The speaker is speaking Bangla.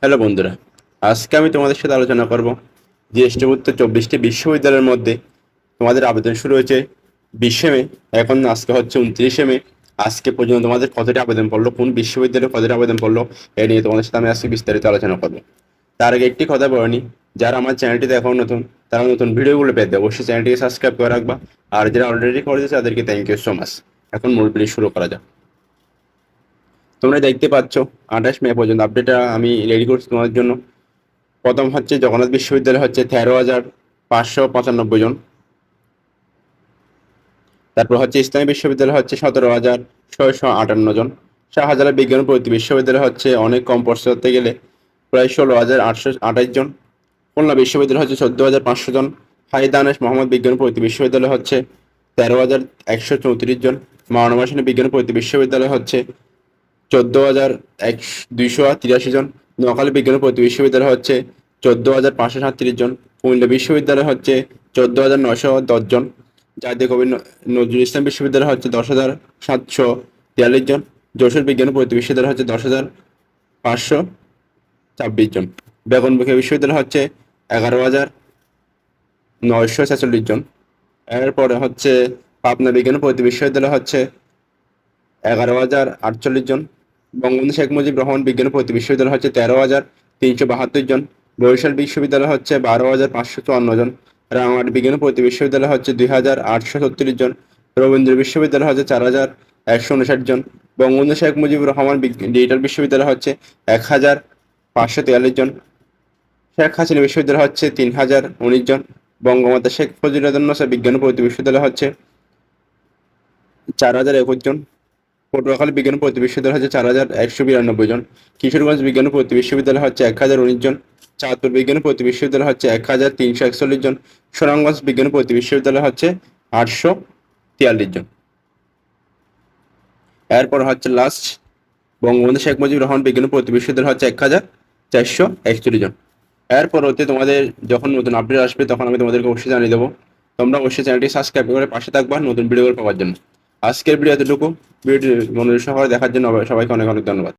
হ্যালো বন্ধুরা, আজকে আমি তোমাদের সাথে আলোচনা করব জ্যেষ্ঠভুক্ত 24টি বিশ্ববিদ্যালয়ের মধ্যে তোমাদের আবেদন শুরু হয়েছে 20শে মে। এখন আজকে হচ্ছে 29শে মে। আজকে পর্যন্ত তোমাদের কতটি আবেদন পড়লো, কোন বিশ্ববিদ্যালয়ে কতটি আবেদন পড়লো, এ নিয়ে তোমাদের সাথে আমি আজকে বিস্তারিত আলোচনা করবো। তার আগে একটি কথা বলে নিই, যারা আমার চ্যানেলটিতে এখন নতুন, তারা নতুন ভিডিওগুলো পেতে অবশ্যই চ্যানেলটিকে সাবস্ক্রাইব করে রাখবা। আর যারা অলরেডি করে দিয়েছে তাদেরকে থ্যাংক ইউ সো মাচ। এখন মূল ভিডিও শুরু করা যাক। তোমরা দেখতে পাচ্ছ 28 মে পর্যন্ত আপডেটটা আমি রেডি করছি তোমাদের জন্য। প্রথম হচ্ছে জগন্নাথ বিশ্ববিদ্যালয় হচ্ছে 13,595 জন। তারপর হচ্ছে ইসলামী বিশ্ববিদ্যালয় হচ্ছে 17,658 জন। শাহজালাল বিজ্ঞান ও প্রযুক্তি বিশ্ববিদ্যালয় হচ্ছে অনেক কম পড়ছে ধরতে গেলে, প্রায় 16,828 জন। খুলনা বিশ্ববিদ্যালয় হচ্ছে 14,500 জন। হাই দানেশ মোহাম্মদ বিজ্ঞান ও প্রযুক্তি বিশ্ববিদ্যালয় হচ্ছে 13,134 জন। মাওলানা ভাসানী বিজ্ঞান ও প্রযুক্তি বিশ্ববিদ্যালয় হচ্ছে 14,283 জন। নোয়াখালী বিজ্ঞান ও প্রযুক্তি বিশ্ববিদ্যালয় হচ্ছে 14,537 জন। কুমিল্লা বিশ্ববিদ্যালয় হচ্ছে 14,910 জন। জাতীয় কবি নজরুল ইসলাম বিশ্ববিদ্যালয় হচ্ছে 10,743 জন। যশোর বিজ্ঞান ও প্রযুক্তি বিশ্ববিদ্যালয় হচ্ছে 10,526 জন। বেগমবাড়িয়া বিশ্ববিদ্যালয় হচ্ছে 11,946 জন। এরপরে হচ্ছে পাবনা বিজ্ঞান ও প্রযুক্তি বিশ্ববিদ্যালয় হচ্ছে 11,048 জন। বঙ্গবন্ধু শেখ মুজিবুর রহমান বিজ্ঞান ও প্রযুক্তি বিশ্ববিদ্যালয় হচ্ছে 13,372 জন। বরিশাল বিশ্ববিদ্যালয় হচ্ছে 12,554 জন। রাঙামাটি বিজ্ঞান ও প্রযুক্তি বিশ্ববিদ্যালয় হচ্ছে 2,836 জন। রবীন্দ্র বিশ্ববিদ্যালয় হচ্ছে 4,159 জন। বঙ্গবন্ধু শেখ মুজিবুর রহমান ডিজিটাল বিশ্ববিদ্যালয় হচ্ছে 1,543 জন। শেখ হাসিনা বিশ্ববিদ্যালয় হচ্ছে 3,019 জন। বঙ্গমাতা শেখ মুজিবুর বিজ্ঞান ও প্রযুক্তি বিশ্ববিদ্যালয় হচ্ছে 4,021 জন। পটুয়াখালী বিজ্ঞান ও প্রযুক্তি বিশ্ববিদ্যালয় হচ্ছে 4,192 জন। কিশোরগঞ্জ বিজ্ঞান ও প্রযুক্তি বিশ্ববিদ্যালয় হচ্ছে 1,019 জন। চাঁদপুর বিজ্ঞান ও প্রযুক্তি বিশ্ববিদ্যালয় হচ্ছে 1,341 জন। সুনামগঞ্জ বিজ্ঞান ও প্রযুক্তি বিশ্ববিদ্যালয় হচ্ছে 843 জন। এরপর হচ্ছে লাস্ট বঙ্গবন্ধু শেখ মুজিবুর রহমান বিজ্ঞান ও প্রযুক্তি বিশ্ববিদ্যালয় হচ্ছে 1,441 জন। এরপর হচ্ছে তোমাদের যখন নতুন আপডেট আসবে তখন আমি তোমাদেরকে অবশ্যই জানিয়ে দেবো। তোমরা অবশ্যই চ্যানেলটি সাবস্ক্রাইব করে পাশে থাকবা নতুন ভিডিওগুলো পাওয়ার জন্য। আজকের ভিডিও এতটুকু। ভিডিওটি মনোযোগ সহকারে দেখার জন্য সবাইকে অনেক অনেক ধন্যবাদ।